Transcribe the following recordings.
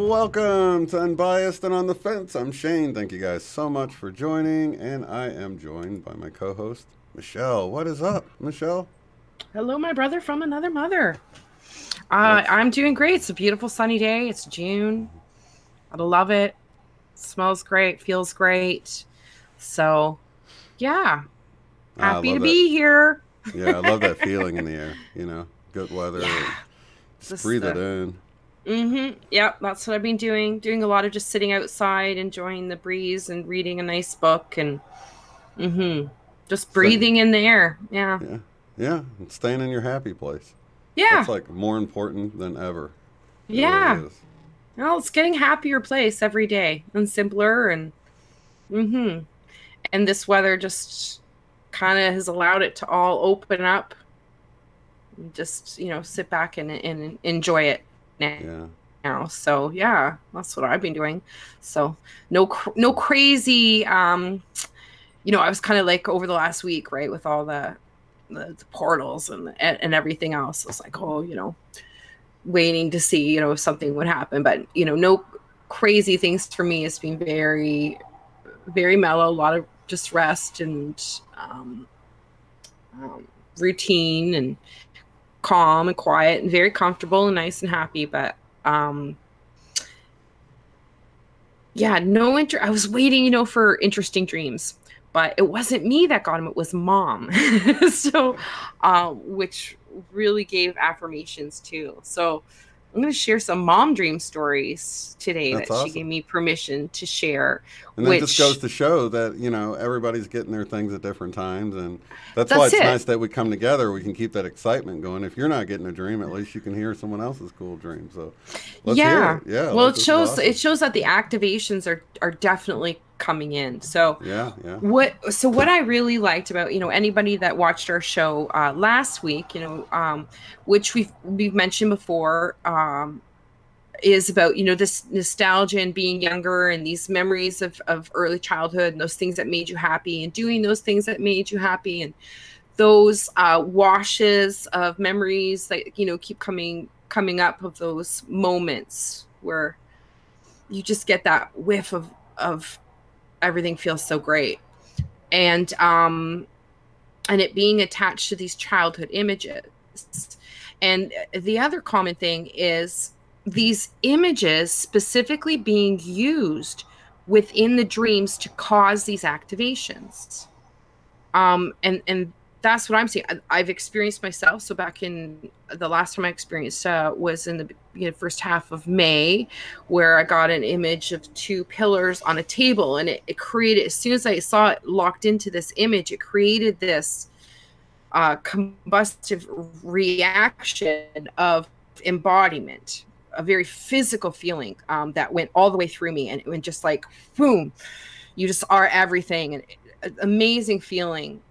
Welcome to Unbiased and on the Fence. I'm Shane. Thank you guys so much for joining, and I am joined by my co-host, Michelle. What is up, Michelle? Hello, my brother from another mother. I'm doing great. It's a beautiful sunny day. It's June. I love it. Smells great. Feels great. So, yeah. Happy to be here. Yeah, I love that feeling in the air. You know, good weather. Yeah. Just breathe it in. Mm-hmm. Yep, that's what I've been doing. Doing a lot of just sitting outside, enjoying the breeze and reading a nice book and just breathing in the air. Yeah. Yeah. And staying in your happy place. Yeah. That's like more important than ever. Yeah. Really is. Well, it's getting happier place every day and simpler and and this weather just kind of has allowed it to all open up. And just, you know, sit back and enjoy it. Now. So yeah, that's what I've been doing. So no crazy, you know, I was kind of like over the last week, right, with all the portals and everything else. I was like, oh, you know, waiting to see, you know, if something would happen, but you know, no crazy things for me. It's been very, very mellow, a lot of just rest and routine and calm and quiet and very comfortable and nice and happy. But yeah, I was waiting, you know, for interesting dreams, but it wasn't me that got them, it was Mom. So which really gave affirmations too. So I'm going to share some mom dream stories today. That's awesome. She gave me permission to share. And that just goes to show that, you know, everybody's getting their things at different times. And that's why it's nice that we come together. We can keep that excitement going. If you're not getting a dream, at least you can hear someone else's cool dream. So let's hear it. Yeah. Well, it shows that the activations are definitely coming in. So what I really liked about, you know, anybody that watched our show last week, you know, which we've mentioned before, is about, you know, this nostalgia and being younger and these memories of early childhood and those things that made you happy and doing those things that made you happy, and those washes of memories that, you know, keep coming up of those moments where you just get that whiff of everything feels so great. And it being attached to these childhood images. And the other common thing is these images specifically being used within the dreams to cause these activations. And that's what I'm seeing. I've experienced myself. So back in the last time I experienced was in the first half of May, where I got an image of two pillars on a table, and it created, as soon as I saw it locked into this image, it created this combustive reaction of embodiment, a very physical feeling that went all the way through me, and it went just like, boom, you just are everything. And amazing feeling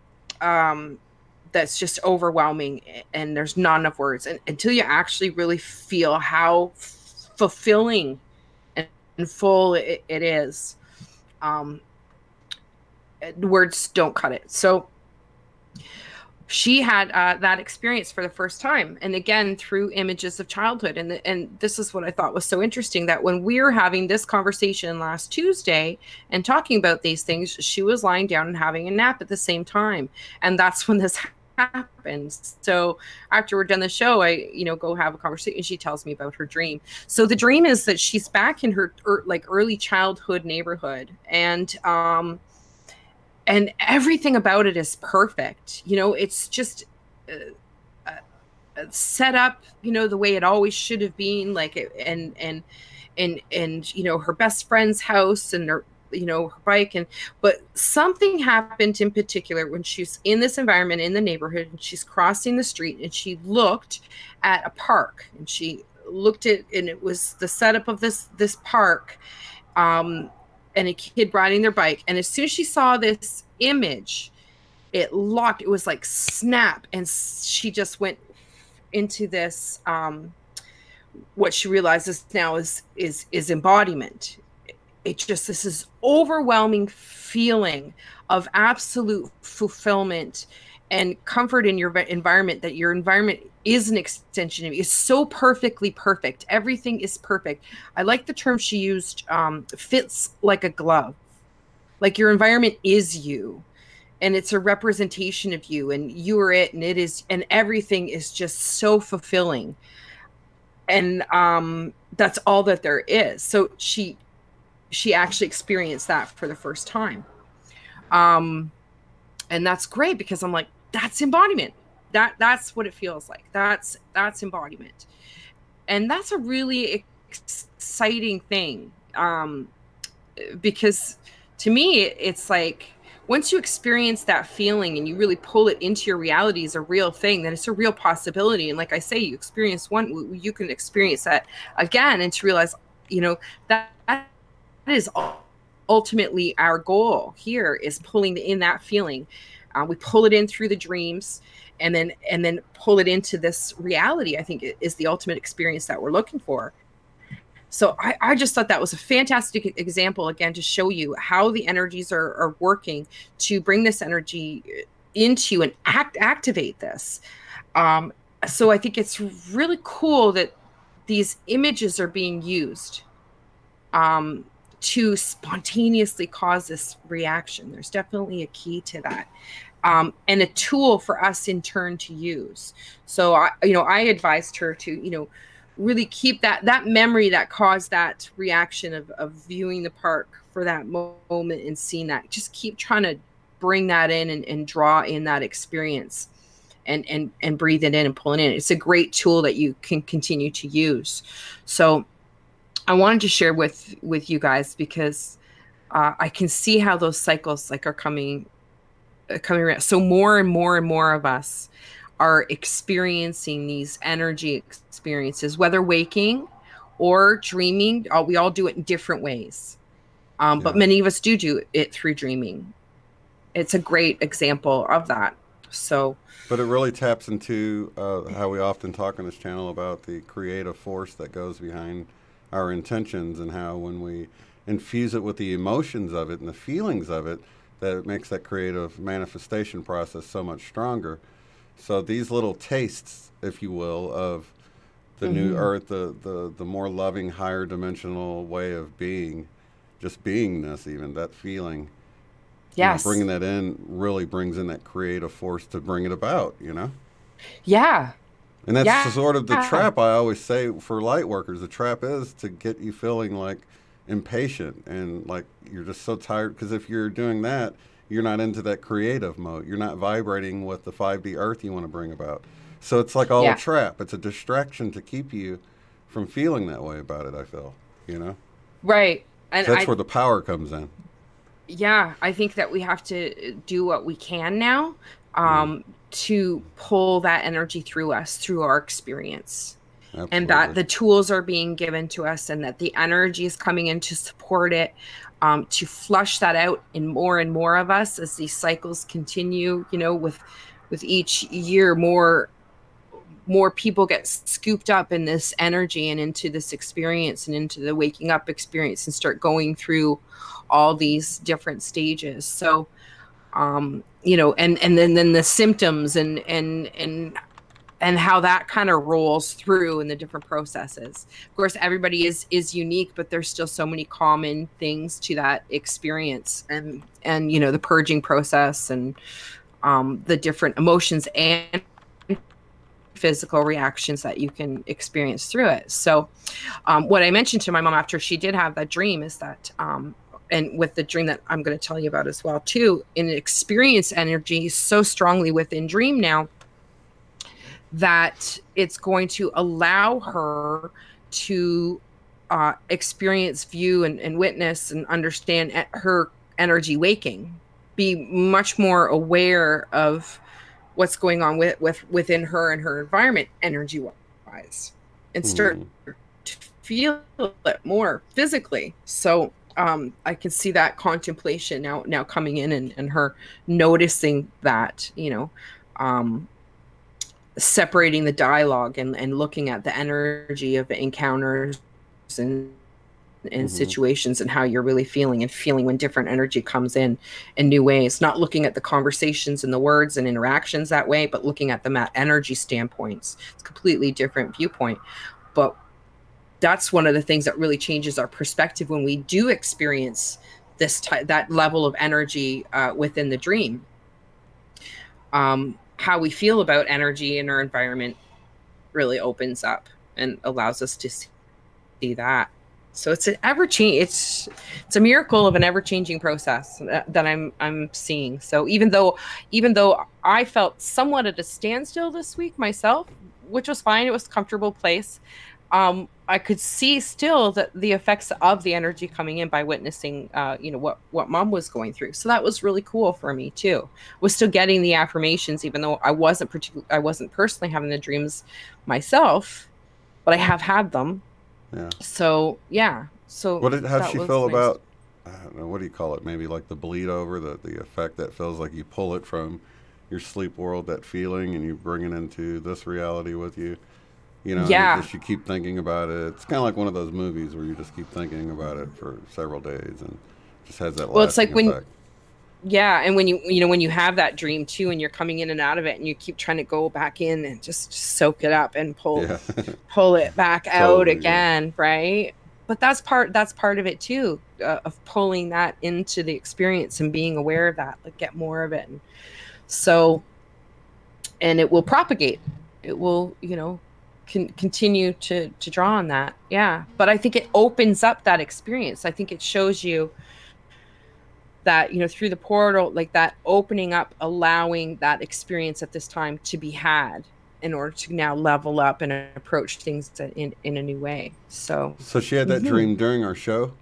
that's just overwhelming, and there's not enough words until you actually really feel how fulfilling and full it is. Words don't cut it. So she had that experience for the first time, and again through images of childhood. And this is what I thought was so interesting, that when we were having this conversation last Tuesday and talking about these things, she was lying down and having a nap at the same time, and that's when this happens. So after we're done the show, I go have a conversation. She tells me about her dream. So the dream is that she's back in her early childhood neighborhood, and everything about it is perfect. It's just set up, the way it always should have been. Like, and her best friend's house, and you know, her bike. But something happened in particular when she's in this environment in the neighborhood, and she's crossing the street, and she looked at a park, and she looked at, and it was the setup of this park, and a kid riding their bike. And as soon as she saw this image, it locked. It was like snap, and she just went into this what she realizes now is embodiment. It just, this is overwhelming feeling of absolute fulfillment and comfort in your environment, that your environment is an extension of you. It's so perfectly perfect. Everything is perfect. I like the term she used, fits like a glove. Like your environment is you, and it's a representation of you, and you are it, and it is, and everything is just so fulfilling. And that's all that there is. So she actually experienced that for the first time. And that's great, because I'm like, that's embodiment. That's what it feels like. That's embodiment. And that's a really exciting thing. Because to me, it's like, once you experience that feeling and you really pull it into your reality as a real thing, then it's a real possibility. And like I say, you experience one, you can experience that again, and to realize, you know, that is ultimately our goal here, is pulling in that feeling. We pull it in through the dreams, and then pull it into this reality. I think is the ultimate experience that we're looking for. So I just thought that was a fantastic example, again, to show you how the energies are working to bring this energy into and activate this. So I think it's really cool that these images are being used to spontaneously cause this reaction. There's definitely a key to that. And a tool for us in turn to use. So I advised her to, really keep that memory that caused that reaction of viewing the park for that moment and seeing that. Just keep trying to bring that in and draw in that experience and breathe it in and pull it in. It's a great tool that you can continue to use. So I wanted to share with you guys, because I can see how those cycles are coming around. So more and more and more of us are experiencing these energy experiences, whether waking or dreaming. We all do it in different ways. But many of us do it through dreaming. It's a great example of that. So, but it really taps into how we often talk on this channel about the creative force that goes behind our intentions, and how when we infuse it with the emotions of it and the feelings of it, that it makes that creative manifestation process so much stronger. So these little tastes, if you will, of the new earth, the more loving, higher dimensional way of being, just beingness, even that feeling. Yes. Bringing that in really brings in that creative force to bring it about, Yeah. And that's sort of the trap I always say for light workers. The trap is to get you feeling like impatient and like you're just so tired, because if you're doing that, you're not into that creative mode. You're not vibrating with the 5D earth you want to bring about. So it's like all a trap. It's a distraction to keep you from feeling that way about it, I feel, Right. And that's where the power comes in. Yeah, I think that we have to do what we can now to pull that energy through us, through our experience. Absolutely. And that the tools are being given to us, and that the energy is coming in to support it, to flush that out in more and more of us as these cycles continue, with each year, more people get scooped up in this energy and into this experience and into the waking up experience, and start going through all these different stages. So, and then the symptoms and how that kind of rolls through in the different processes. Of course, everybody is unique, but there's still so many common things to that experience, and the purging process, and the different emotions and physical reactions that you can experience through it. So what I mentioned to my mom after she did have that dream is that, and with the dream that I'm going to tell you about as well too, in experience energy so strongly within dream now, that it's going to allow her to experience, view, and witness and understand her energy waking, be much more aware of what's going on within her and her environment energy wise, and start to feel it more physically. So I can see that contemplation now coming in, and her noticing that, separating the dialogue and looking at the energy of encounters and situations, and how you're really feeling, and feeling when different energy comes in new ways, not looking at the conversations and the words and interactions that way, but looking at them at energy standpoints. It's a completely different viewpoint. But that's one of the things that really changes our perspective when we do experience that level of energy within the dream. How we feel about energy in our environment really opens up and allows us to see that. So it's an it's a miracle of an ever-changing process that I'm seeing. So even though I felt somewhat at a standstill this week myself, which was fine, it was a comfortable place, I could see still that the effects of the energy coming in by witnessing, what Mom was going through. So that was really cool for me too. Was still getting the affirmations, even though I wasn't personally having the dreams myself, but I have had them. Yeah. So yeah. So how did she feel about? I don't know. What do you call it? Maybe like the bleed over, the effect that feels like you pull it from your sleep world, that feeling, and you bring it into this reality with you. Yeah. You keep thinking about it. It's kind of like one of those movies where you just keep thinking about it for several days, and just has that. Well, it's like effect. And when you have that dream too, and you're coming in and out of it, and you keep trying to go back in and just soak it up and pull it back out again, right? But that's part of it too, of pulling that into the experience and being aware of that, like get more of it, and it will propagate. It will, continue to draw on that. Yeah. But I think it opens up that experience. I think it shows you that, through the portal, like that opening up, allowing that experience at this time to be had in order to now level up and approach things in a new way. So she had that dream during our show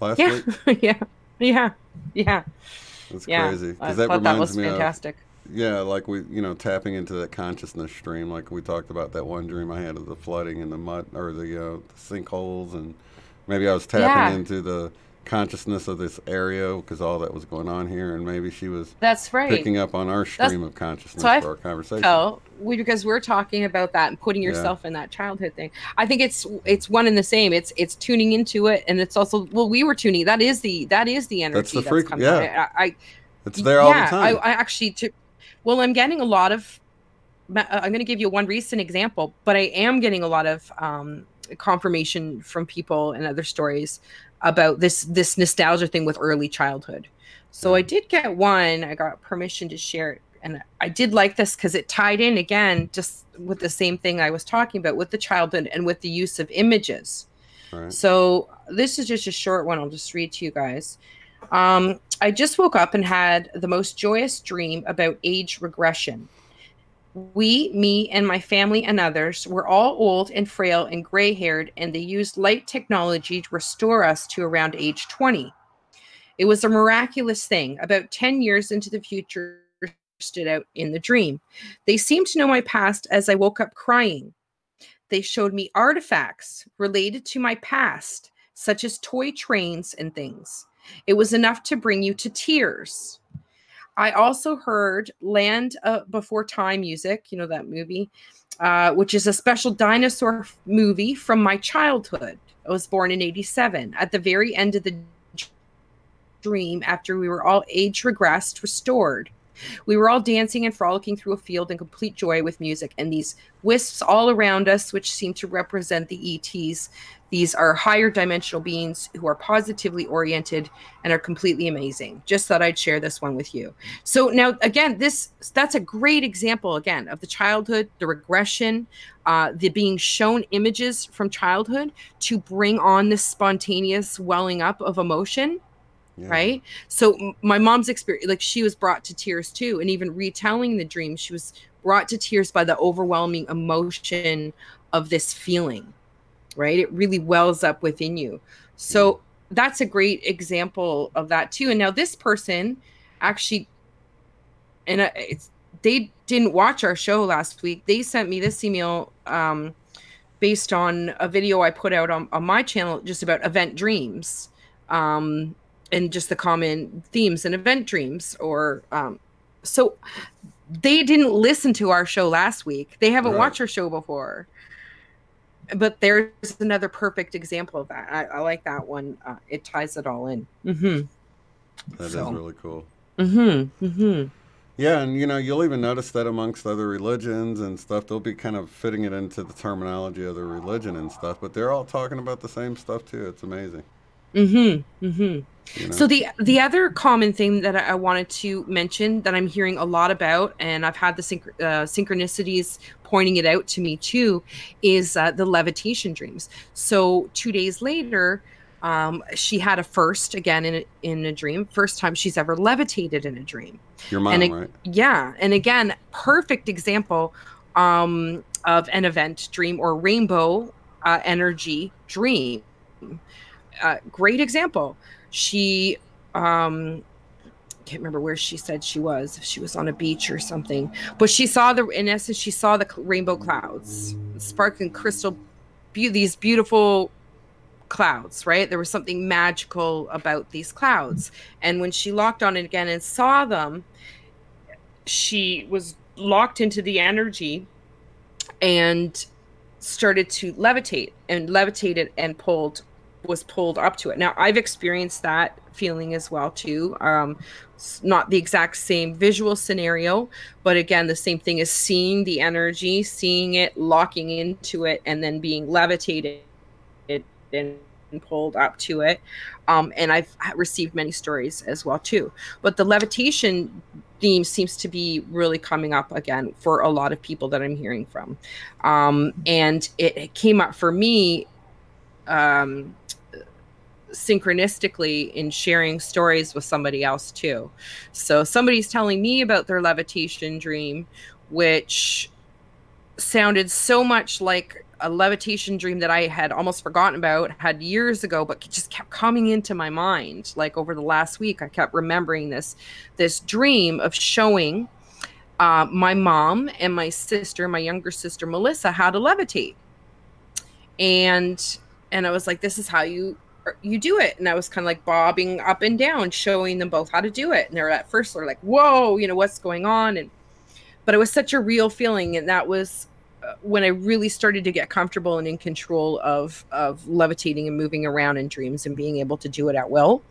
last week? Yeah. That's crazy. Because that was fantastic. Like we, tapping into that consciousness stream, like we talked about that one dream I had of the flooding and the mud, or the sinkholes, and maybe I was tapping into the consciousness of this area because all that was going on here, and maybe she was picking up on our stream of consciousness for our conversation. Because we're talking about that and putting yourself in that childhood thing. I think it's one and the same. It's tuning into it, and it's also we were tuning. That is the energy. That's the frequency. Yeah, it's there all the time. I actually Well, I'm getting a lot of, I'm going to give you one recent example, but I am getting a lot of confirmation from people and other stories about this nostalgia thing with early childhood. So I did get one, I got permission to share it. And I did like this because it tied in again, just with the same thing I was talking about with the childhood and with the use of images. Right. So this is just a short one. I'll just read to you guys. I just woke up and had the most joyous dream about age regression. Me and my family and others were all old and frail and gray-haired, and they used light technology to restore us to around age 20. It was a miraculous thing. About 10 years into the future stood out in the dream. They seemed to know my past as I woke up crying. They showed me artifacts related to my past, such as toy trains and things. It was enough to bring you to tears. I also heard Land Before Time music, that movie, which is a special dinosaur movie from my childhood. I was born in 1987. At the very end of the dream, after we were all age regressed, restored, we were all dancing and frolicking through a field in complete joy with music and these wisps all around us, which seem to represent the ETs. These are higher dimensional beings who are positively oriented and are completely amazing. Just thought I'd share this one with you. So now, again, that's a great example, again, of the childhood, the regression, the being shown images from childhood to bring on this spontaneous welling up of emotion. Yeah. Right. So my mom's experience, like she was brought to tears too. And even retelling the dream, she was brought to tears by the overwhelming emotion of this feeling. right? It really wells up within you. So that's a great example of that too. And now this person actually, and they didn't watch our show last week. They sent me this email based on a video I put out on my channel just about event dreams, and just the common themes in event dreams. Or so they didn't listen to our show last week. They haven't watched our show before. But there's another perfect example of that. I like that one. It ties it all in. That is really cool. Yeah, and you'll even notice that amongst other religions and stuff, they'll be kind of fitting it into the terminology of the religion and stuff, but they're all talking about the same stuff too. It's amazing. So the other common thing that I wanted to mention that I'm hearing a lot about, and I've had the synchronicities pointing it out to me too, is the levitation dreams. So 2 days later, she had a first again in a dream. First time she's ever levitated in a dream. Your mom, right? Yeah, and again, perfect example of an event dream or rainbow energy dream. Great example. She can't remember where she said she was, if she was on a beach or something, but she saw in essence she saw the rainbow clouds, sparkling crystal, these beautiful clouds, right? There was something magical about these clouds, and when she locked on it again and saw them, she was locked into the energy and started to levitate, and levitated and was pulled up to it. Now, I've experienced that feeling as well too. Not the exact same visual scenario, but again, the same thing as seeing the energy, seeing it, locking into it, and then being levitated and pulled up to it. And I've received many stories as well too. But the levitation theme seems to be really coming up again for a lot of people that I'm hearing from. And it came up for me synchronistically in sharing stories with somebody else too. So somebody's telling me about their levitation dream, which sounded so much like a levitation dream that I had almost forgotten about, had years ago, but just kept coming into my mind. Like over the last week, I kept remembering this dream of showing my mom and my sister, my younger sister Melissa, how to levitate. And I was like, this is how you do it. And I was kind of like bobbing up and down, showing them both how to do it. And they're at first they're like, whoa, what's going on? But it was such a real feeling. And that was when I really started to get comfortable and in control of levitating and moving around in dreams and being able to do it at will.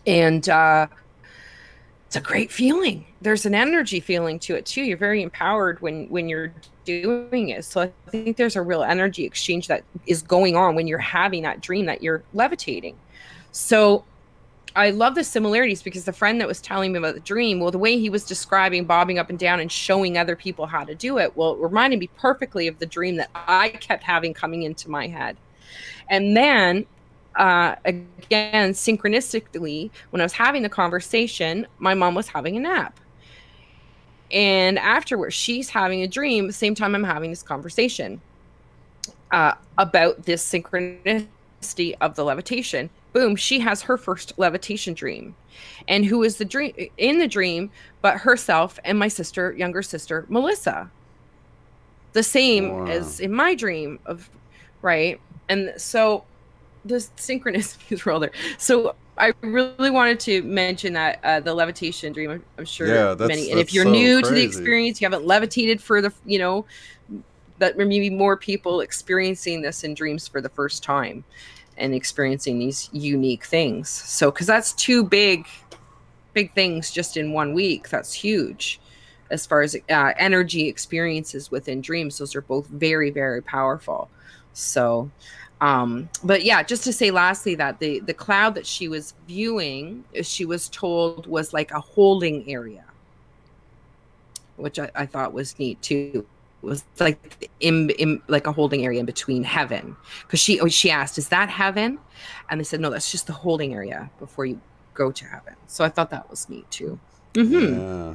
And it's a great feeling. There's an energy feeling to it too. You're very empowered when you're doing it. So I think there's a real energy exchange that is going on when you're having that dream that you're levitating. So I love the similarities, because the friend that was telling me about the dream, well, the way he was describing bobbing up and down and showing other people how to do it, well, it reminded me perfectly of the dream that I kept having coming into my head. And then again, synchronistically, when I was having the conversation, my mom was having a nap. And afterwards, she's having a dream, the same time I'm having this conversation about this synchronicity of the levitation. Boom, she has her first levitation dream. And who is in the dream but herself and my younger sister, Melissa. The same as in my dream right? And so the synchronicities were all there. So I really wanted to mention that the levitation dream. I'm sure many. And if you're new to the experience, you haven't levitated for that maybe more people experiencing this in dreams for the first time and experiencing these unique things. So, because that's two big things just in 1 week. That's huge as far as energy experiences within dreams. Those are both very, very powerful. So, but yeah, just to say lastly that the cloud that she was viewing, she was told was like a holding area, which I thought was neat too. It was like in like a holding area in between heaven, because she asked, is that heaven? And they said, no, that's just the holding area before you go to heaven. So I thought that was neat too. Yeah.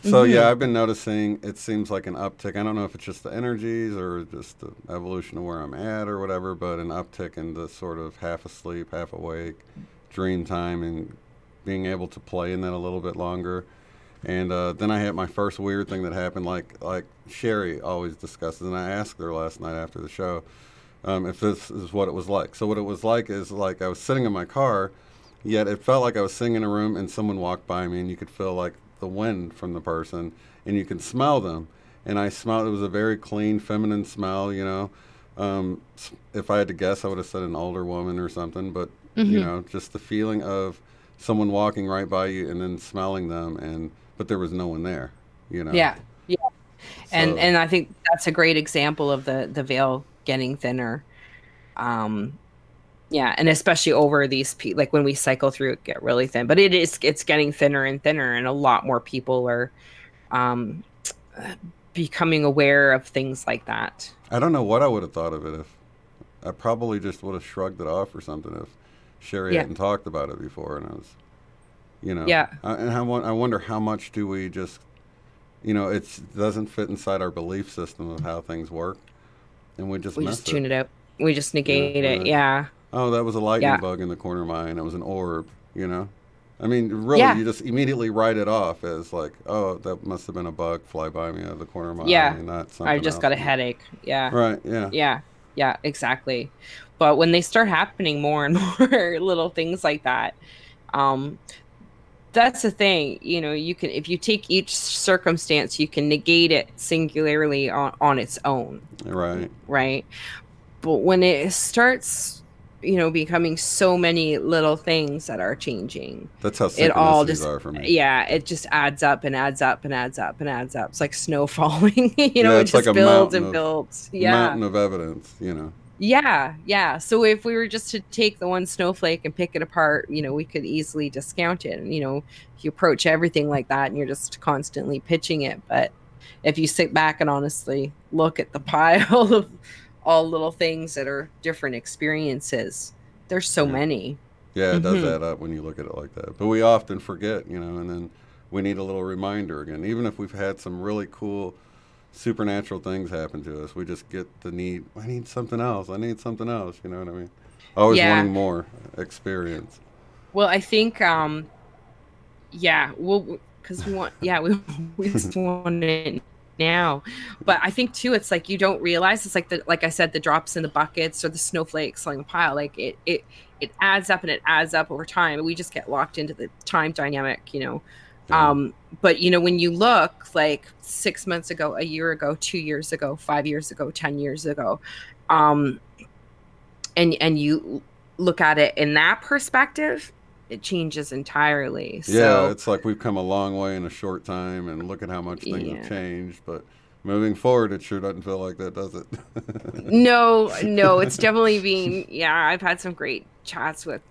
So yeah, I've been noticing it seems like an uptick. I don't know if it's just the energies or just the evolution of where I'm at or whatever, but an uptick in the sort of half asleep, half awake dream time and being able to play in that a little bit longer. And then I had my first weird thing that happened, like Sherry always discusses, and I asked her last night after the show if this is what it was like. So what it was like is like I was sitting in my car, yet it felt like I was sitting in a room and someone walked by me and you could feel like the wind from the person and you can smell them. And I smelled, it was a very clean, feminine smell, you know. If I had to guess, I would have said an older woman or something, but, you know, just the feeling of someone walking right by you and then smelling them, but there was no one there, you know. Yeah. So, and I think that's a great example of the veil getting thinner. Yeah, and especially over these, like when we cycle through, it get really thin. But it's getting thinner and thinner, and a lot more people are becoming aware of things like that. I don't know what I would have thought of it if I probably just would have shrugged it off or something if Sherry hadn't talked about it before, and I was, you know. Yeah. And I wonder how much do we just, you know, it doesn't fit inside our belief system of how things work, and we just tune it out. We just negate it. Yeah. Oh, that was a lightning bug in the corner of my eye, and it was an orb, you know? I mean, really, you just immediately write it off as like, oh, that must have been a bug fly by me out of the corner of my eye, not something I just got a headache. Yeah. Right, Yeah, exactly. But when they start happening more and more little things like that, that's the thing, you know, you can, if you take each circumstance, you can negate it singularly on its own. Right. But when it starts, you know, becoming so many little things that are changing. That's how synchronicities are for me. Yeah, it just adds up and adds up and adds up and adds up. It's like snow falling, you know, it just like builds and builds. Yeah. Mountain of evidence, you know. Yeah. So if we were just to take the one snowflake and pick it apart, you know, we could easily discount it. And, you know, if you approach everything like that and you're just constantly pitching it. But if you sit back and honestly look at the pile of all little things that are different experiences, there's so many. Yeah, it does add up when you look at it like that. But we often forget, you know, and then we need a little reminder again. Even if we've had some really cool supernatural things happen to us, we just get the need, I need something else, you know what I mean? Always wanting more experience. Well, I think, because we want, we just want it now. But I think too, it's like you don't realize, it's like like I said, the drops in the buckets or the snowflakes on the pile, like it adds up and it adds up over time. We just get locked into the time dynamic, you know. But you know, when you look like 6 months ago, a year ago, 2 years ago, 5 years ago, 10 years ago, and you look at it in that perspective, it changes entirely. Yeah, it's like we've come a long way in a short time, and look at how much things have changed. But moving forward, it sure doesn't feel like that, does it? No, it's definitely been, I've had some great chats with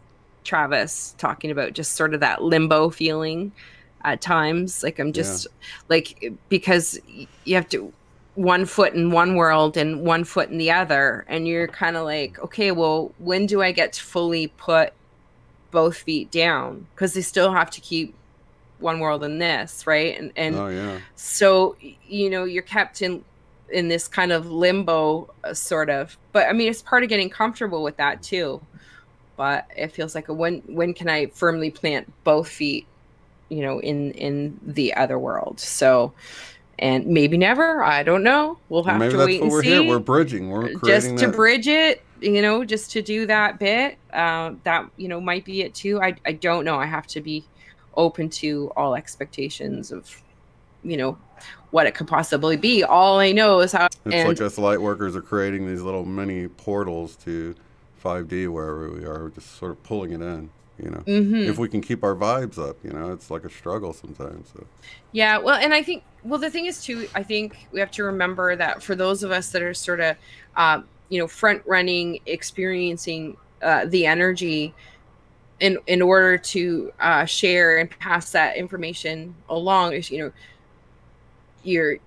Travis talking about just sort of that limbo feeling at times. Like I'm just like, because you have to one foot in one world and one foot in the other, and you're kind of like, okay, well, when do I get to fully put both feet down? Because they still have to keep one world in this, right? And so, you know, you're kept in this kind of limbo, sort of. But I mean, it's part of getting comfortable with that too. But it feels like when can I firmly plant both feet, you know, in the other world? So, and maybe never, I don't know. We'll have to wait and see. Here. We're bridging. We're just to bridge it, you know, just to do that bit. That, you know, might be it too. I don't know. I have to be open to all expectations of, you know, what it could possibly be. All I know is how it's like us light workers are creating these little mini portals to 5D wherever we are, just sort of pulling it in, you know. If we can keep our vibes up, you know, it's like a struggle sometimes. So. Yeah, well, and I think, well, the thing is too, I think we have to remember that for those of us that are sort of, you know, front running, experiencing the energy in order to share and pass that information along, is, you know, you're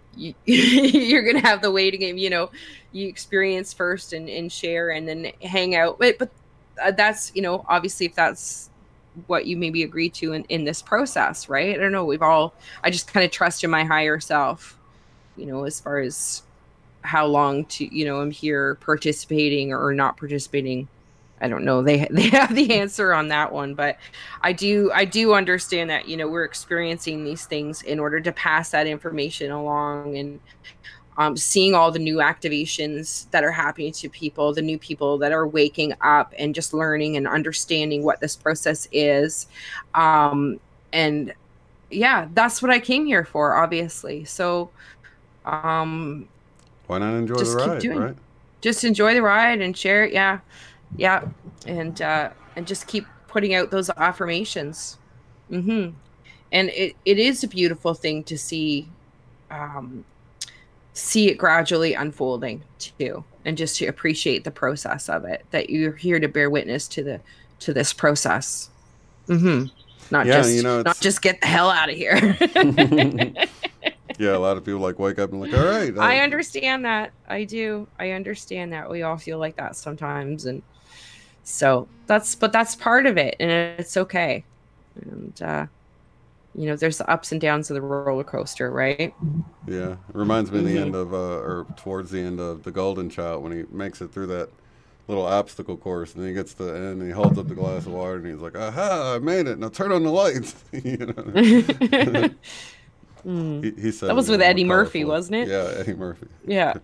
gonna have the waiting game, you know, you experience first and share and then hang out, but that's, you know, obviously if that's what you maybe agreed to in this process, right? I don't know. I just kind of trust in my higher self, you know, as far as how long I'm here participating or not participating. I don't know. They have the answer on that one, but I do understand that, you know, we're experiencing these things in order to pass that information along, and seeing all the new activations that are happening to people, the new people that are waking up and just learning and understanding what this process is. And yeah, that's what I came here for, obviously. So, why not enjoy the ride, right? Just enjoy the ride and share it. Yeah. Yeah. And just keep putting out those affirmations. And it is a beautiful thing to see it gradually unfolding too, and just to appreciate the process of it, that you're here to bear witness to this process. Not just get the hell out of here. Yeah, a lot of people like wake up and like, all right. I understand that. I do. I understand that. We all feel like that sometimes, and so that's part of it, and it's okay. And you know, there's the ups and downs of the roller coaster, right? Yeah, it reminds me of the end of, or towards the end of The Golden Child, when he makes it through that little obstacle course, and then he gets to the end, and he holds up the glass of water, and he's like, "Aha, I made it! Now turn on the lights." You know. He said that was with Eddie Murphy, wasn't it? Yeah, Eddie Murphy. Yeah,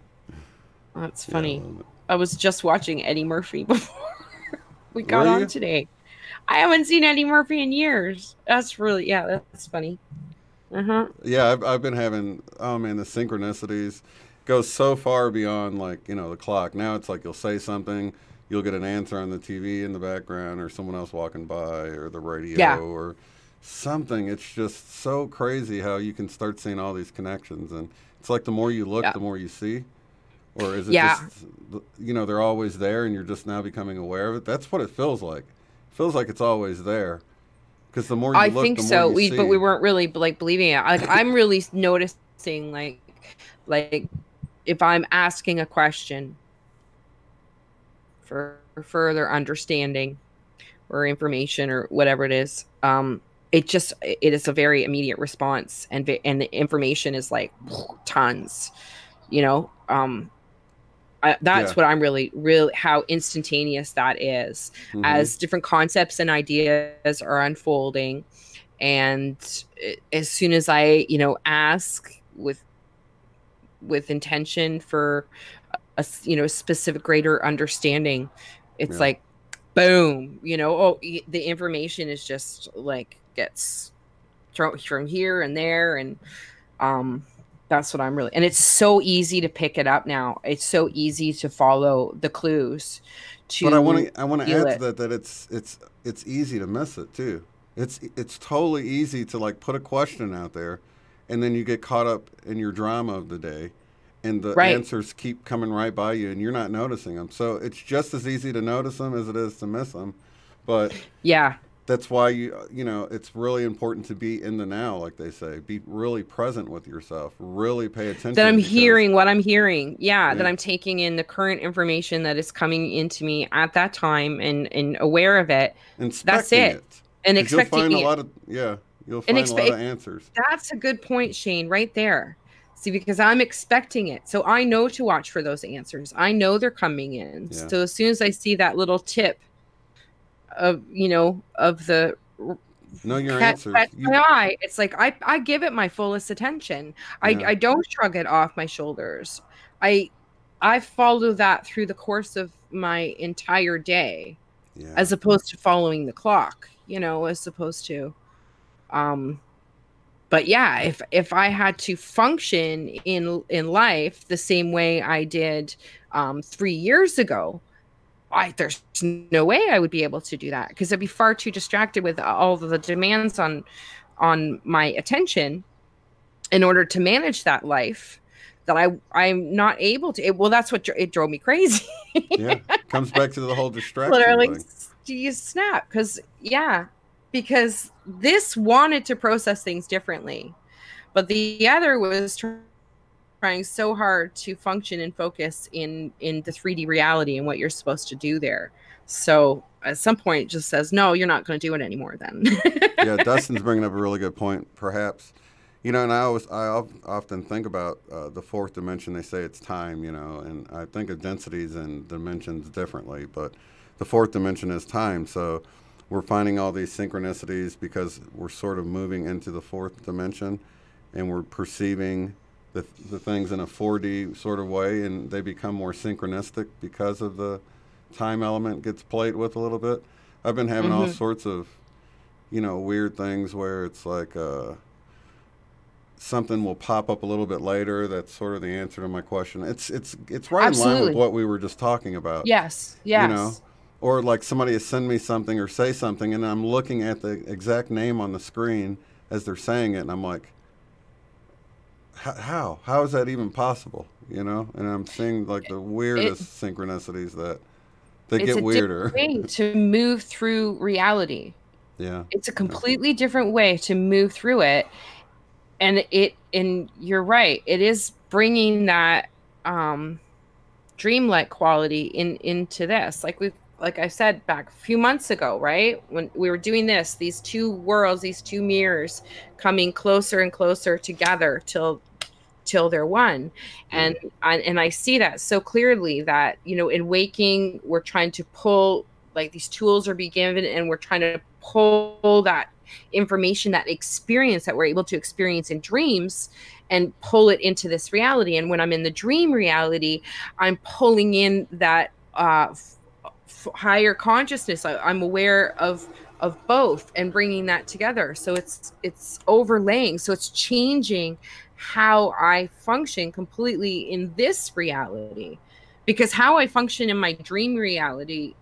that's funny. Yeah, I was just watching Eddie Murphy before we got on today. I haven't seen Eddie Murphy in years. That's funny. Yeah, I've been having, oh man, the synchronicities goes so far beyond, like, you know, the clock. Now it's like you'll say something, you'll get an answer on the TV in the background, or someone else walking by, or the radio, or something. It's just so crazy how you can start seeing all these connections, and it's like the more you look, the more you see. Or is it just, you know, they're always there and you're just now becoming aware of it? That's what it feels like. It feels like it's always there, because the more you look, think the more so. you see. But we weren't really like believing it. Like, I'm really noticing, like if I'm asking a question for further understanding or information or whatever it is, it is a very immediate response, and the information is like tons, you know. That's what I'm really how instantaneous that is, as different concepts and ideas are unfolding. And as soon as I, you know, ask with intention for a, you know, specific greater understanding, it's like, boom, you know, the information is just like gets thrown from here and there. And, that's what I'm really, and it's so easy to pick it up now. It's so easy to follow the clues. But I want to add to that it's easy to miss it too. It's totally easy to like put a question out there, and then you get caught up in your drama of the day, and the answers keep coming right by you, and you're not noticing them. So it's just as easy to notice them as it is to miss them. But that's why you know, it's really important to be in the now, like they say. Be really present with yourself. Really pay attention. That I'm hearing what I'm hearing. Yeah, that I'm taking in the current information that is coming into me at that time, and aware of it. That's it. And expecting you'll find you'll find a lot of answers. That's a good point, Shane, right there. See, because I'm expecting it. So I know to watch for those answers. I know they're coming in. Yeah. So as soon as I see that little tip of, you know, of the answers. My eye, it's like I give it my fullest attention. I don't shrug it off my shoulders. I follow that through the course of my entire day, as opposed to following the clock, you know, as opposed to but yeah, if I had to function in life the same way I did 3 years ago, there's no way I would be able to do that, because I'd be far too distracted with all of the demands on my attention in order to manage that life, that I'm not able to. That's what it drove me crazy. Comes back to the whole distraction literally thing. Do you snap? Because this wanted to process things differently, but the other was trying so hard to function and focus in the 3D reality and what you're supposed to do there. So at some point just says, no, you're not going to do it anymore then. Yeah, Dustin's bringing up a really good point, perhaps. You know, and I often think about the fourth dimension. They say it's time, you know, and I think of densities and dimensions differently, but the fourth dimension is time. So we're finding all these synchronicities because we're sort of moving into the fourth dimension, and we're perceiving the things in a 4D sort of way, and they become more synchronistic because of the time element gets played with a little bit. I've been having all sorts of, you know, weird things where it's like something will pop up a little bit later. That's sort of the answer to my question. It's right in line with what we were just talking about. Yes. You know, or like somebody will send me something or say something, and I'm looking at the exact name on the screen as they're saying it, and I'm like, how is that even possible? You know, and I'm seeing like the weirdest synchronicities that they get weirder. It's a different way to move through reality. Yeah, it's a completely different way to move through it. And you're right, it is bringing that dreamlike quality into this. Like I said back a few months ago, right? When we were doing this, these two worlds, these two mirrors coming closer and closer together till they're one. And I see that so clearly that, you know, in waking, we're trying to pull, like these tools are being given, and we're trying to pull that information, that experience that we're able to experience in dreams, and pull it into this reality. And when I'm in the dream reality, I'm pulling in that higher consciousness. I'm aware of both and bringing that together. So it's overlaying. So it's changing how I function completely in this reality, because how I function in my dream reality,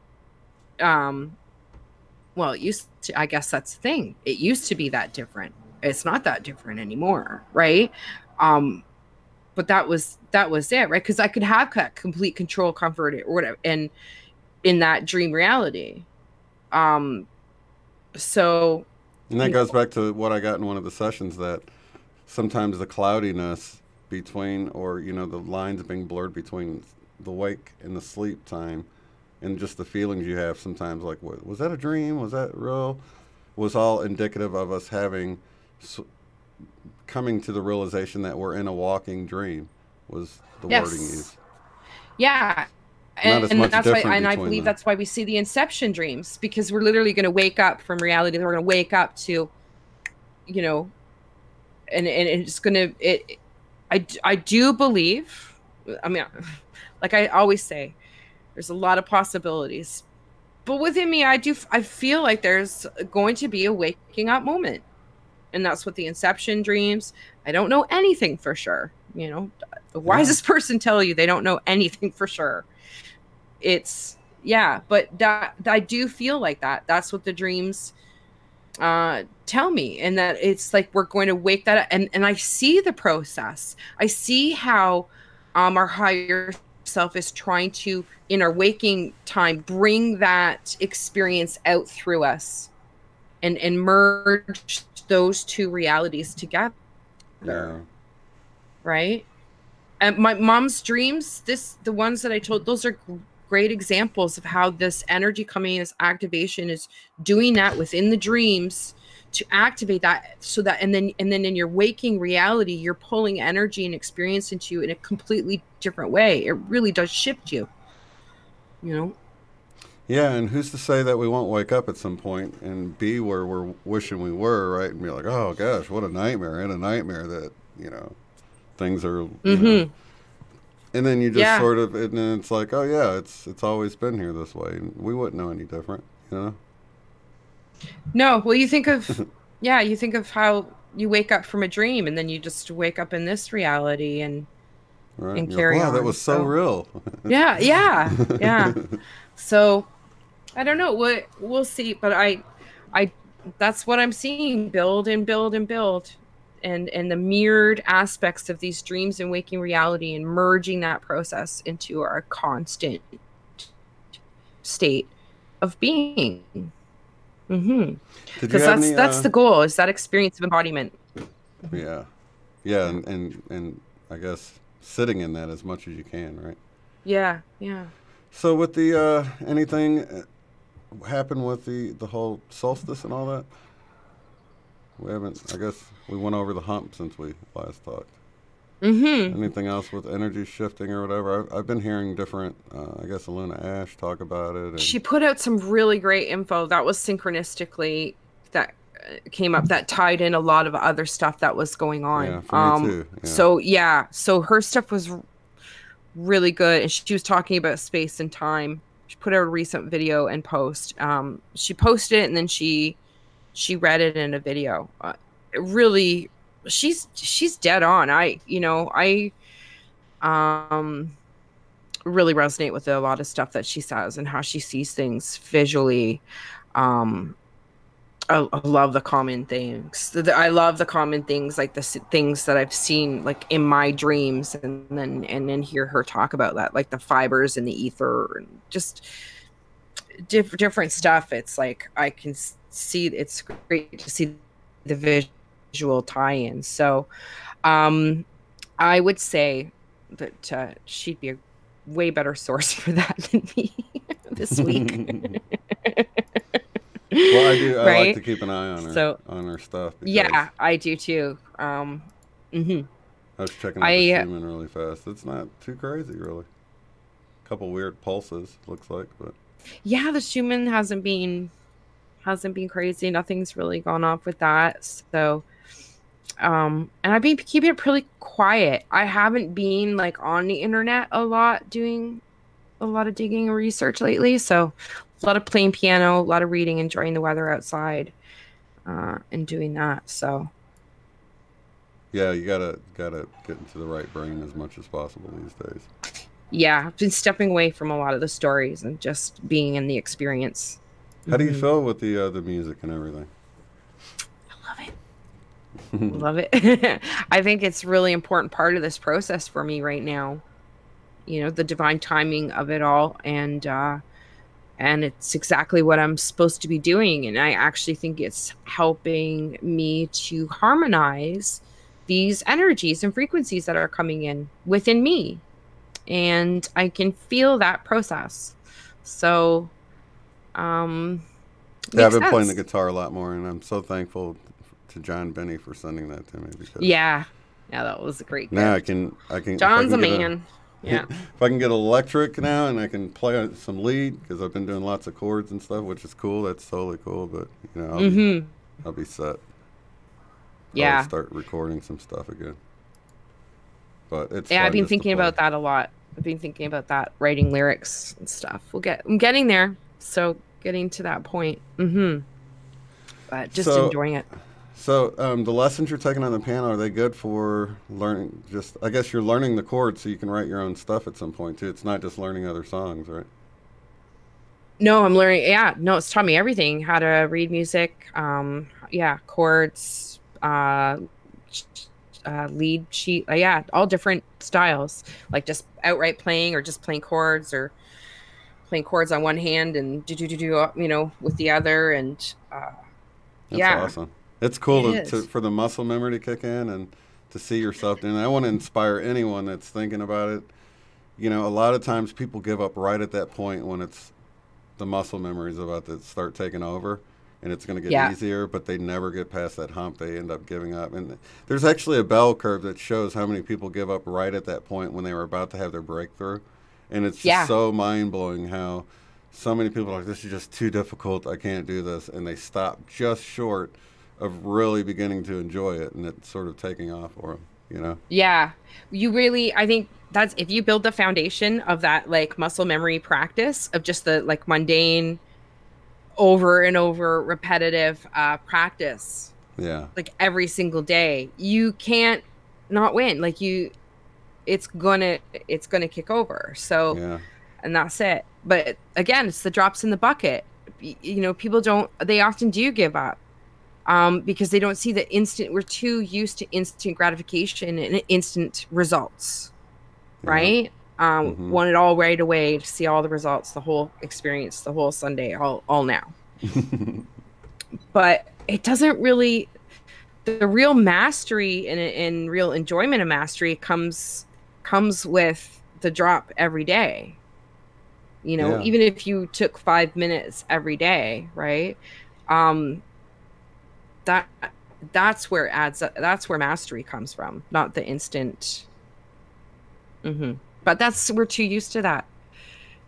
well, it used to, I guess that's the thing. It used to be that different. It's not that different anymore, right? But that was it, right? Because I could have that complete control, comfort, or whatever, and in that dream reality. So, and that goes back to what I got in one of the sessions, that sometimes the cloudiness between, or you know, the lines being blurred between the wake and the sleep time, and just the feelings you have sometimes, like, was that a dream? Was that real? Was all indicative of us coming to the realization that we're in a walking dream, was the wording used. Yeah. And that's why, and I believe that's why we see the inception dreams, because we're literally going to wake up from reality. We're going to wake up to, you know, and it's going to, I do believe, I mean, like I always say, there's a lot of possibilities, but within me, I feel like there's going to be a waking up moment. And that's what the inception dreams. I don't know anything for sure. You know, the wisest person tell you they don't know anything for sure. But that I do feel like that. That's what the dreams tell me. And that it's like, we're going to wake that up. And I see the process. I see how our higher self is trying to, in our waking time, bring that experience out through us and merge those two realities together. Yeah. Right? And my mom's dreams, the ones that I told, those are great examples of how this energy coming as activation is doing that within the dreams to activate that, so that and then in your waking reality, you're pulling energy and experience into you in a completely different way. It really does shift you, you know. Yeah, and who's to say that we won't wake up at some point and be where we're wishing we were, right? And be like, oh gosh, what a nightmare, and a nightmare that, you know, things are, you know. And then you just sort of, and then it's like, oh yeah, it's always been here this way, and we wouldn't know any different, you know. No, well, you think of, you think of how you wake up from a dream, and then you just wake up in this reality and carry on. Wow, that was so real. Yeah. So, I don't know. We'll see, but I that's what I'm seeing, build and build and build, and the mirrored aspects of these dreams and waking reality, and merging that process into our constant state of being. Because that's the goal, is that experience of embodiment. Yeah, and I guess sitting in that as much as you can, right? Yeah. So with the anything happened with the whole solstice and all that? We haven't. I guess we went over the hump since we last talked. Anything else with energy shifting or whatever? I've been hearing different. I guess Aluna Ash talk about it. And she put out some really great info that was synchronistically that came up that tied in a lot of other stuff that was going on. Yeah, for me too. Yeah. So her stuff was really good, and she was talking about space and time. She put out a recent video and post. She posted it, and then she read it in a video. It really, she's dead on. I really resonate with a lot of stuff that she says and how she sees things visually. I love the common things. I love the common things, like the things that I've seen like in my dreams, and then hear her talk about that, like the fibers in the ether and just different stuff. It's like I can see, it's great to see the visual tie-in. So I would say that she'd be a way better source for that than me this week. Well, I do. I like to keep an eye on her stuff. Yeah, I do too. I was checking out the Schumann really fast. It's not too crazy, really. A couple weird pulses, looks like, but yeah, the Schumann hasn't been crazy. Nothing's really gone off with that. So, and I've been keeping it pretty quiet. I haven't been like on the internet a lot, doing a lot of digging and research lately. So a lot of playing piano, a lot of reading, enjoying the weather outside, and doing that. So yeah, you gotta get into the right brain as much as possible these days. Yeah, I've been stepping away from a lot of the stories and just being in the experience. How do you feel with the music and everything? I love it. Love it. I think it's a really important part of this process for me right now. You know, the divine timing of it all, and it's exactly what I'm supposed to be doing. And I actually think it's helping me to harmonize these energies and frequencies that are coming in within me. And I can feel that process. So, yeah, I've been playing the guitar a lot more, and I'm so thankful to John Benny for sending that to me. Because yeah, that was a great gift. Now I can. John's a man. Yeah. If I can get electric now and I can play some lead, because I've been doing lots of chords and stuff, which is cool. That's totally cool. But you know, I'll be set. Yeah. I'll start recording some stuff again. But it's I've been thinking about that a lot. I've been thinking about that, writing lyrics and stuff. I'm getting there. So getting to that point. But just enjoying it. So the lessons you're taking on the piano, are they good for learning? I guess you're learning the chords so you can write your own stuff at some point too. It's not just learning other songs, right? No, I'm learning. Yeah, no, it's taught me everything: how to read music. Chords, lead sheet. All different styles, like just outright playing, or just playing chords, or playing chords on one hand and do with the other, and That's awesome. It's cool for the muscle memory to kick in and to see yourself. And I want to inspire anyone that's thinking about it. You know, a lot of times people give up right at that point when it's the muscle memory is about to start taking over, and it's going to get easier, but they never get past that hump. They end up giving up. And there's actually a bell curve that shows how many people give up right at that point when they were about to have their breakthrough. And it's just so mind-blowing how so many people are like, this is just too difficult. I can't do this. And they stop just short of really beginning to enjoy it, and it's sort of taking off for them, you know? Yeah. I think that's, if you build the foundation of that, like, muscle memory practice of just the, like, mundane, over and over repetitive practice. Yeah. Like, every single day, you can't not win. Like, it's gonna kick over. So, and that's it. But again, it's the drops in the bucket. You know, they often do give up. Because they don't see the instant. We're too used to instant gratification and instant results, right? Want it all right away, to see all the results, the whole experience, the whole Sunday, all now. But it doesn't really. The real mastery and real enjoyment of mastery comes with the drop every day. you know, even if you took 5 minutes every day, right? That's where that's where mastery comes from, not the instant. But we're too used to that.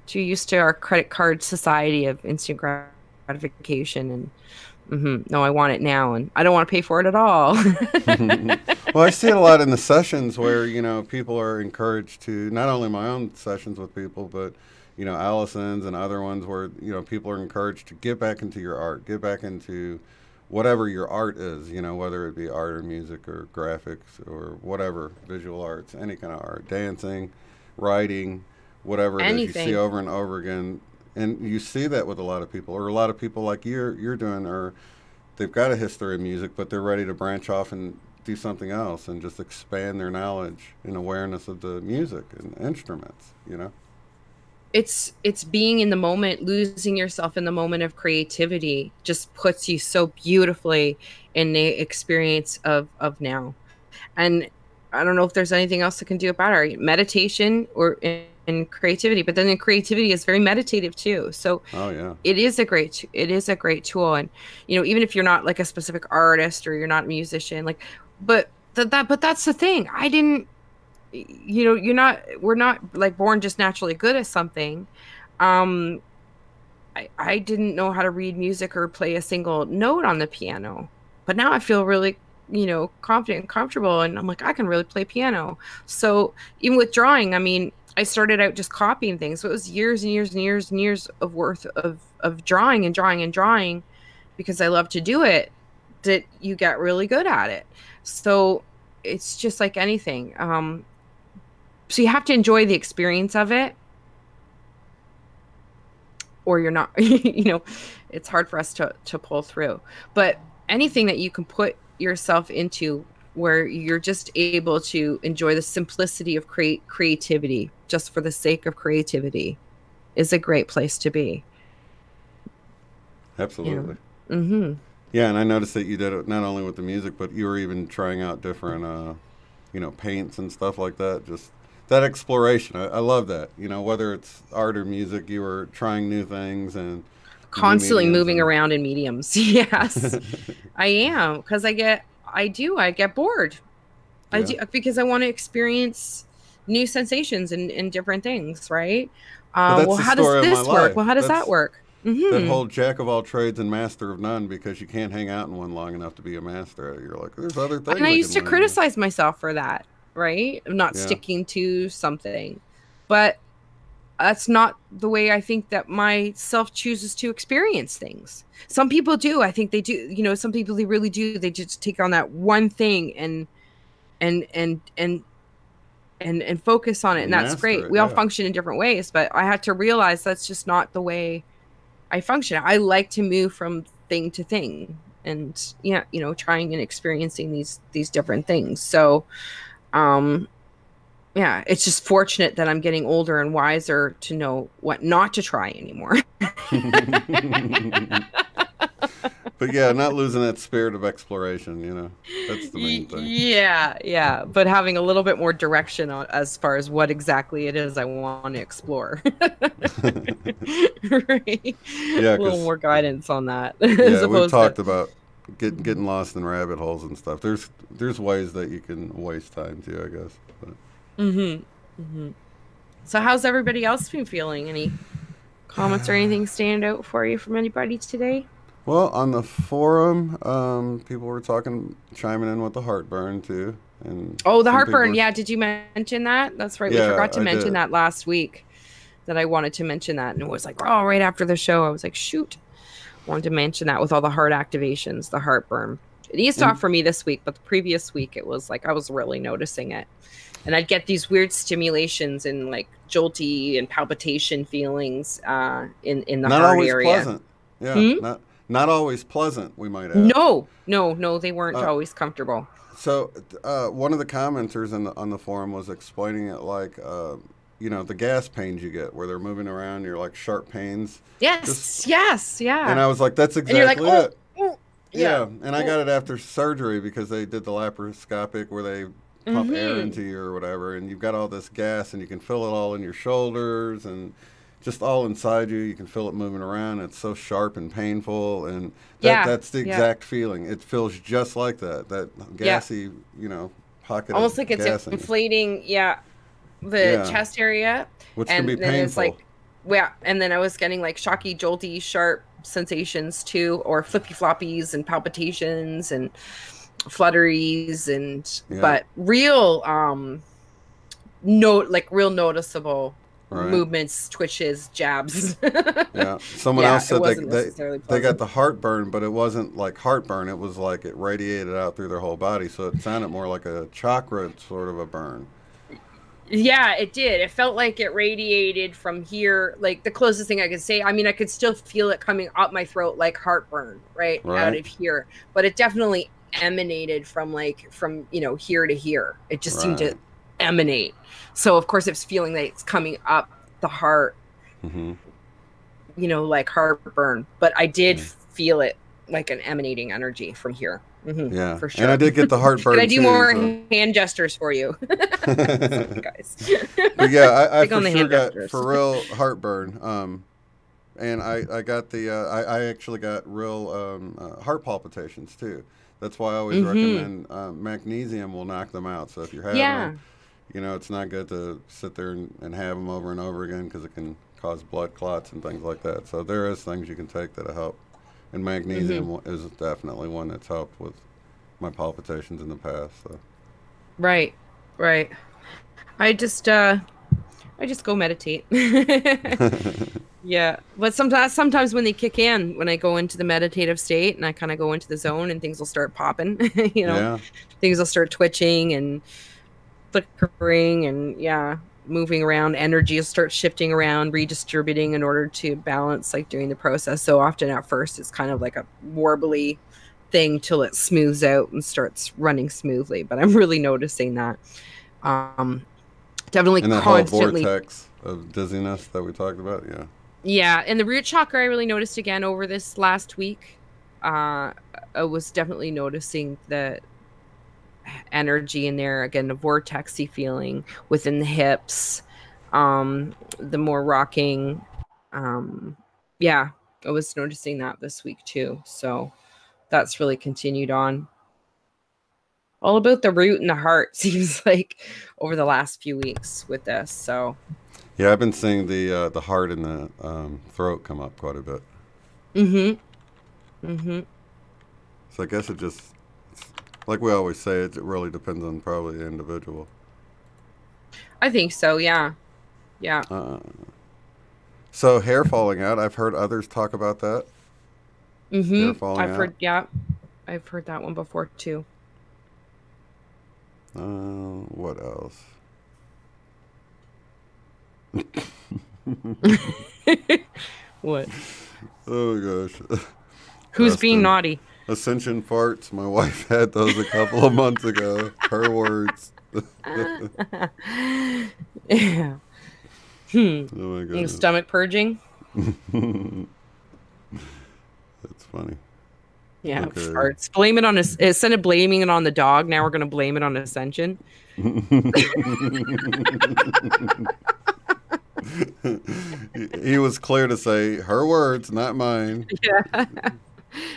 Too used to our credit card society of instant gratification and no, I want it now and I don't want to pay for it at all. Well, I see it a lot in the sessions where, you know, people are encouraged to, not only my own sessions with people, but, you know, Allison's and other ones where, you know, people are encouraged to get back into your art, get back into whatever your art is, you know, whether it be art or music or graphics or whatever, visual arts, any kind of art, dancing, writing, whatever it is you see over and over again. And you see that with a lot of people, or a lot of people like you're doing, or they've got a history of music, but they're ready to branch off and do something else and just expand their knowledge and awareness of the music and instruments, you know? It's being in the moment, losing yourself in the moment of creativity just puts you so beautifully in the experience of now. And I don't know if there's anything else that can do about it. Meditation or in creativity, but then the creativity is very meditative too. So it is a great tool. And, you know, even if you're not like a specific artist or you're not a musician, like, but that's the thing. I didn't, you know, we're not like born just naturally good at something. I didn't know how to read music or play a single note on the piano, but now I feel really, you know, confident and comfortable. And I'm like, I can really play piano. So even with drawing, I mean, I started out just copying things. So it was years and years and years and years of worth of drawing and drawing and drawing because I love to do it, that you get really good at it. So it's just like anything. So you have to enjoy the experience of it, or you're not, you know, it's hard for us to pull through. But anything that you can put yourself into where you're just able to enjoy the simplicity of creativity just for the sake of creativity is a great place to be. Absolutely. You know? Yeah, and I noticed that you did it not only with the music, but you were even trying out different, you know, paints and stuff like that. Just that exploration. I love that. You know, whether it's art or music, you were trying new things and constantly moving around in mediums. Yes, I am, because I get bored. I do, because I want to experience new sensations and different things, right? Well, how does this work? Well, how does that work? That whole jack of all trades and master of none, because you can't hang out in one long enough to be a master. You're like, there's other things. And I used to criticize myself for that, right? I'm not sticking to something, but that's not the way I think that myself chooses to experience things. Some people do. I think they do. You know, some people, they really do. They just take on that one thing and focus on it. And that's great. We all function in different ways, but I had to realize that's just not the way I function. I like to move from thing to thing and, you know, trying and experiencing these different things. So, yeah, it's just fortunate that I'm getting older and wiser to know what not to try anymore. But yeah, not losing that spirit of exploration, you know, that's the main thing. Yeah. But having a little bit more direction on as far as what exactly it is I want to explore. Right? Yeah, a little more guidance on that. Yeah, we've talked about getting lost in rabbit holes and stuff. There's ways that you can waste time too, I guess. But. So how's everybody else been feeling? Any comments or anything stand out for you from anybody today? Well, on the forum, people were chiming in with the heartburn too. And the heartburn. Yeah, did you mention that? That's right. We forgot to mention that last week. That I wanted to mention that, and it was like, right after the show, I was like, shoot, wanted to mention that with all the heart activations, the heartburn. It eased off for me this week, but the previous week it was like I was really noticing it, and I'd get these weird stimulations and like jolty and palpitation feelings in the not heart always area. Pleasant. Yeah, not always pleasant, we might add. No, they weren't always comfortable. So one of the commenters on the forum was explaining it like, you know, the gas pains you get where they're moving around, you're like sharp pains. Yes. And I was like, that's exactly it. Yeah. And I got it after surgery because they did the laparoscopic where they pump air into you or whatever, and you've got all this gas and you can feel it all in your shoulders, and just all inside you. You can feel it moving around. It's so sharp and painful, and that's the exact feeling. It feels just like that gassy, you know, pocket almost like it's inflating, the chest area. Which can be painful. It's like, and then I was getting like shocky, jolty, sharp sensations too, or flippy floppies and palpitations and flutteries and but real real noticeable movements, twitches, jabs. Someone else said they got the heartburn, but it wasn't like heartburn. It was like it radiated out through their whole body, so it sounded more like a chakra sort of a burn. Yeah, it did. It felt like it radiated from here, like the closest thing I could say. I mean, I could still feel it coming up my throat like heartburn, right? Out of here. But it definitely emanated from you know, here to here. It just seemed to emanate. So of course it's feeling that it's coming up the heart, you know, like heartburn. But I did feel it like an emanating energy from here. For sure. And I did get the heartburn. Can I do more hand gestures for you, guys? But yeah, I for sure got for real heartburn. And I got the I actually got real heart palpitations too. That's why I always recommend magnesium will knock them out. So if you're having them, you know, it's not good to sit there and have them over and over again because it can cause blood clots and things like that. So there is things you can take that'll help. And magnesium is definitely one that's helped with my palpitations in the past. So. Right. I just go meditate. But sometimes when they kick in, when I go into the meditative state and I kind of go into the zone and things will start popping, you know, things will start twitching and flickering and moving around. Energy will start shifting around, redistributing in order to balance, like during the process. So often at first it's kind of like a warbly thing till it smooths out and starts running smoothly. But I'm really noticing that. Definitely and that constantly whole vortex of dizziness that we talked about. And the root chakra I really noticed again over this last week. I was definitely noticing the energy in there again, the vortexy feeling within the hips, the more rocking. I was noticing that this week too, so that's really continued on. All about the root and the heart seems like over the last few weeks with this. So I've been seeing the heart and the throat come up quite a bit. So I guess it just, like we always say, it really depends on probably the individual. I think so, yeah. So hair falling out, I've heard others talk about that. Hair falling out. I've heard that one before too. What else? What? Oh gosh. Who's being naughty? Ascension farts. My wife had those a couple of months ago. Her words. Yeah. Oh my god. Stomach purging. That's funny. Yeah, okay. Farts. Blame it on us. Instead of blaming it on the dog, now we're going to blame it on Ascension. He was clear to say her words, not mine. Yeah.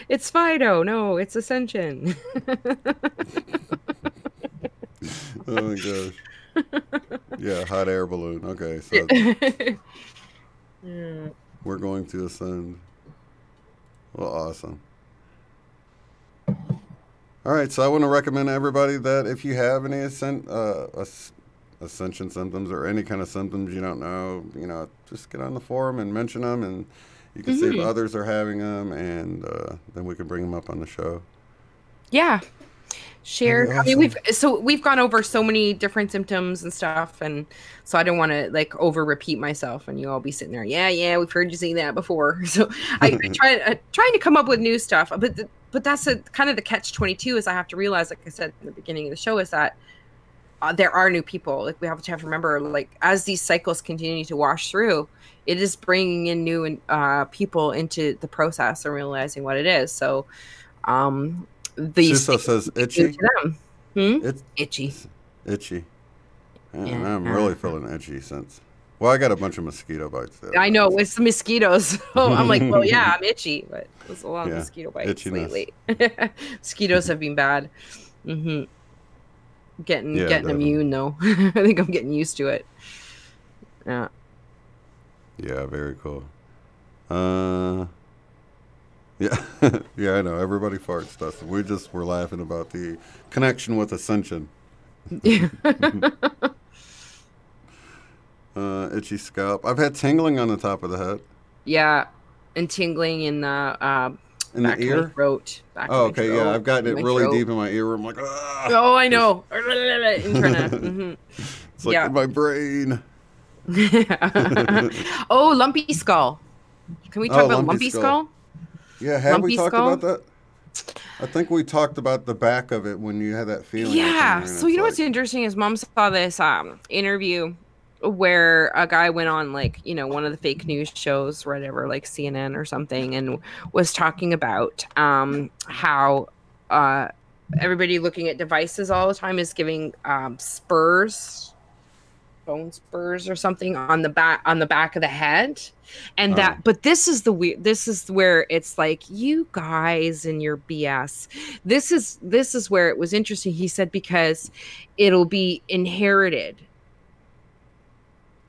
It's Fido. No, it's Ascension. Oh my gosh. Yeah, hot air balloon. Okay, so we're going to ascend. Well, awesome. All right, so I want to recommend to everybody that if you have any ascension symptoms or any kind of symptoms you don't know, just get on the forum and mention them, and you can see if others are having them, and then we can bring them up on the show. Yeah. Share. Awesome. I mean, we've gone over so many different symptoms and stuff, and so I don't want to like over repeat myself, and you all be sitting there. Yeah, we've heard you say that before. So I trying to come up with new stuff, but that's kind of the catch-22 is I have to realize, like I said in the beginning of the show, is that there are new people. Like we have to remember, like as these cycles continue to wash through, it is bringing in new people into the process and realizing what it is. So. Suso says itchy. Itchy. Itchy. And I'm really feeling itchy since Well, I got a bunch of mosquito bites there. I know, it's the mosquitoes. Oh, I'm like, well, yeah, I'm itchy, but there's a lot of mosquito bites itchiness. lately. Mosquitoes have been bad. Getting immune though. I think I'm getting used to it. Yeah. Yeah, very cool. Yeah, yeah, I know. Everybody farts, Dustin. We just were laughing about the connection with Ascension. Yeah. Itchy scalp. I've had tingling on the top of the head. Yeah, and tingling in the ear, throat. Oh, okay, yeah. I've gotten it really deep in my ear. Where I'm like, ah. Oh, I know. It's like in my brain. Oh, lumpy skull. Can we talk about lumpy skull? Yeah, have we talked about that? I think we talked about the back of it when you had that feeling. Yeah. So you know what's interesting is Mom saw this interview where a guy went on like, you know, one of the fake news shows, whatever, like CNN or something, and was talking about how everybody looking at devices all the time is giving bone spurs or something on the back of the head. And but this is where it's like, you guys and your BS. This is where it was interesting. He said, because it'll be inherited.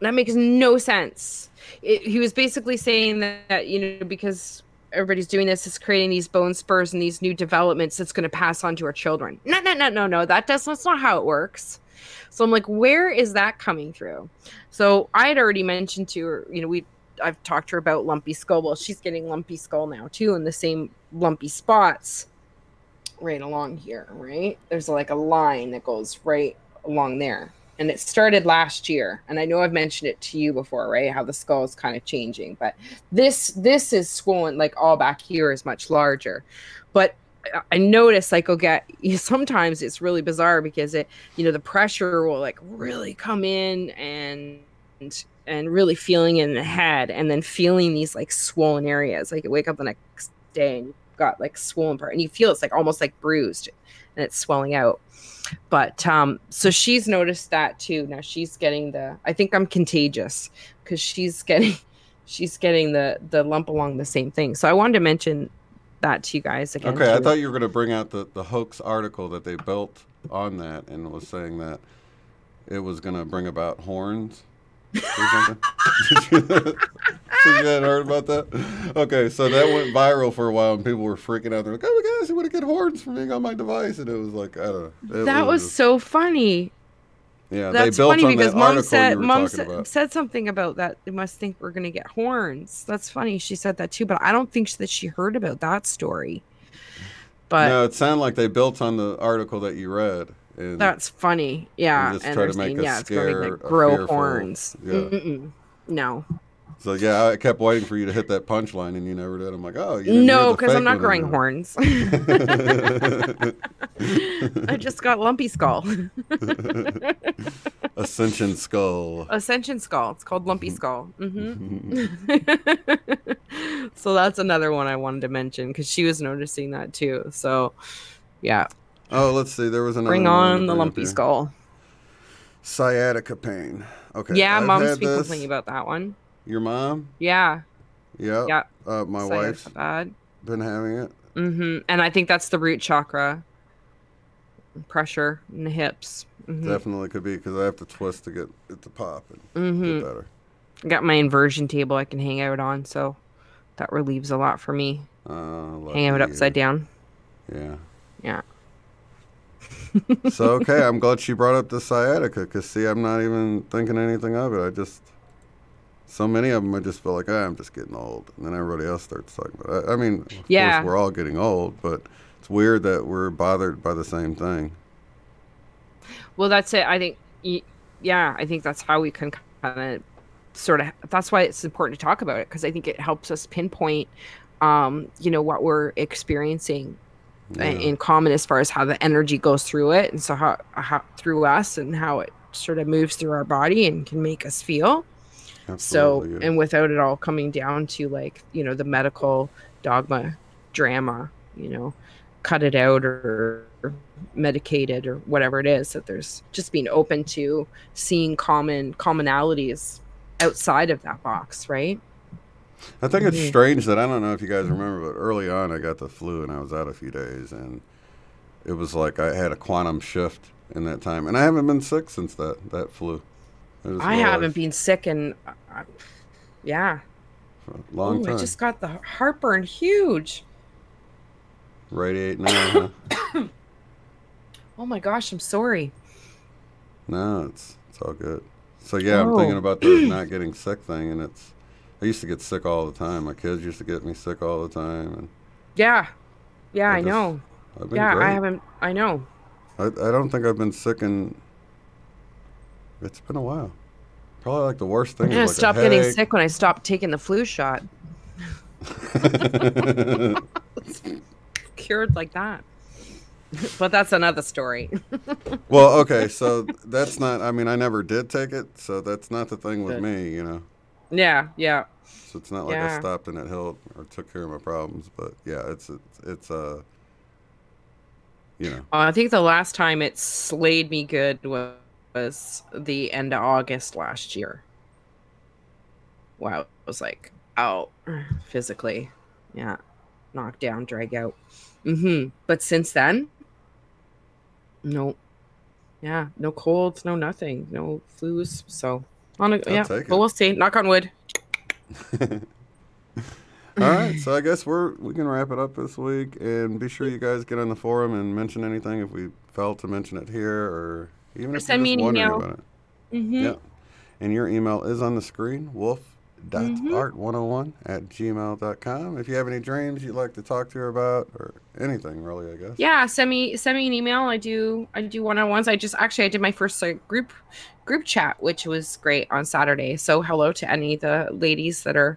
That makes no sense. He was basically saying that, you know, because everybody's doing this, is creating these bone spurs and these new developments that's going to pass on to our children. No. That's not how it works. So I'm like, where is that coming through? So I had already mentioned to her, you know, I've talked to her about lumpy skull. Well, she's getting lumpy skull now too, in the same lumpy spots right along here, right? There's like a line that goes right along there. And it started last year. And I know I've mentioned it to you before, right? How the skull is kind of changing. But this is swollen, like all back here is much larger. But I notice like sometimes it's really bizarre because it, you know, the pressure will like really come in and really feeling in the head, and then feeling these like swollen areas. Like you wake up the next day and you've got like swollen part, and you feel it's like almost like bruised and it's swelling out. But so she's noticed that too. Now she's getting I think I'm contagious because she's getting the lump along the same thing. So I wanted to mention that to you guys again. Okay, I thought you were going to bring out the hoax article that they built on that, and was saying that it was going to bring about horns or something. So you hadn't heard about that? Okay, so that went viral for a while, and people were freaking out. They're like, oh my gosh, I want to get horns from being on my device. And it was like, I don't know. That was so funny. Yeah, that's they built funny on because that Mom said something about that. They must think we're going to get horns. That's funny. She said that too, but I don't think that she heard about that story. But no, it sounded like they built on the article that you read. And that's funny. Yeah, and just try to make us scared, like grow horns. Yeah. No. So yeah, I kept waiting for you to hit that punchline, and you never did. I'm like, oh, no, because I'm not growing horns. I just got lumpy skull. Ascension skull. Ascension skull. It's called lumpy skull. So that's another one I wanted to mention because she was noticing that too. So, yeah. Oh, let's see. There was another. Bring on the lumpy skull. Sciatica pain. Okay. Yeah, Mom's been complaining about that one. Your mom? Yeah. Yeah. Yeah. My wife's been having it. And I think that's the root chakra. Pressure in the hips. Definitely could be because I have to twist to get it to pop and get better. I got my inversion table I can hang out on, so that relieves a lot for me. Hang out upside down. Yeah. Yeah. So, okay, I'm glad she brought up the sciatica because, see, I'm not even thinking anything of it. So many of them, I just feel like, I'm just getting old. And then everybody else starts talking about it. I mean, of course, we're all getting old, but it's weird that we're bothered by the same thing. Well, that's it. I think, I think that's how we can kind of sort of, that's why it's important to talk about it, because I think it helps us pinpoint, what we're experiencing in common as far as how the energy goes through it. And so how through us and how it sort of moves through our body and can make us feel. Absolutely, so, and without it all coming down to like, the medical dogma drama, cut it out or medicated or whatever it is, that there's just being open to seeing commonalities outside of that box, right? I think it's strange that, I don't know if you guys remember, but early on I got the flu and I was out a few days, and it was like I had a quantum shift in that time, and I haven't been sick since that flu. I haven't been sick in, yeah. For a long time. I just got the heartburn huge. Radiate now, huh? Oh my gosh, I'm sorry. No, it's all good. So yeah, I'm thinking about the not getting sick thing, and I used to get sick all the time. My kids used to get me sick all the time, and yeah, I know. I've been great. I know. I don't think I've been sick in. It's been a while. Probably like the worst thing. I stopped getting sick when I stopped taking the flu shot. It's cured like that. But that's another story. Well, okay, so that's not. I mean, I never did take it, so that's not the thing with me, you know. Yeah. So it's not like I stopped and it healed or took care of my problems, but yeah, it's you know. I think the last time it slayed me good was the end of August last year. Wow, it was like out physically, yeah, knocked down, drag out. But since then, no, yeah, no colds, no nothing, no flus. So but we'll see. Knock on wood. All right, so I guess we can wrap it up this week, and be sure you guys get on the forum and mention anything if we failed to mention it here, or even if you're just wondering about it. Yeah, and your email is on the screen, wolf.art101@gmail.com. If you have any dreams you'd like to talk to her about, or anything really, I guess. Yeah, send me an email. I do one-on-ones. I did my first group chat, which was great on Saturday. So hello to any of the ladies that are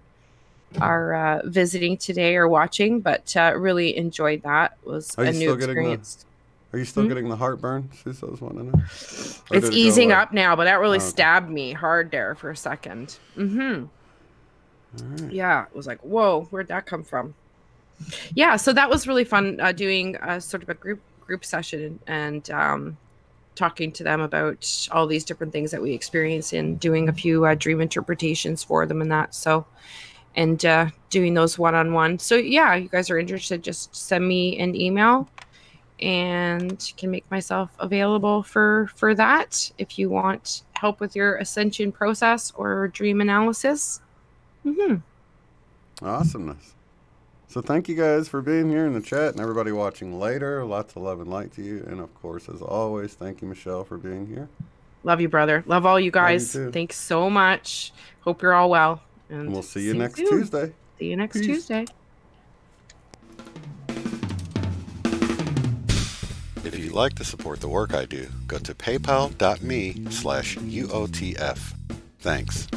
visiting today or watching, but really enjoyed that. It was a new experience. Are you still getting the heartburn? Suso's wanting to know. It's easing up now, but that really stabbed me hard there for a second. Right. Yeah, it was like, whoa, where'd that come from? Yeah, so that was really fun doing sort of a group session and talking to them about all these different things that we experience, and doing a few dream interpretations for them and that. So, and doing those one-on-one. So yeah, you guys are interested, just send me an email and can make myself available for that if you want help with your ascension process or dream analysis. Awesomeness. So thank you guys for being here in the chat, and everybody watching later. Lots of love and light to you, and of course, as always, thank you, Michelle, for being here. Love you, brother. Love all you guys. You thanks so much. Hope you're all well. And we'll see you next Tuesday. See you next Tuesday. If you'd like to support the work I do, go to paypal.me/UOTF. Thanks.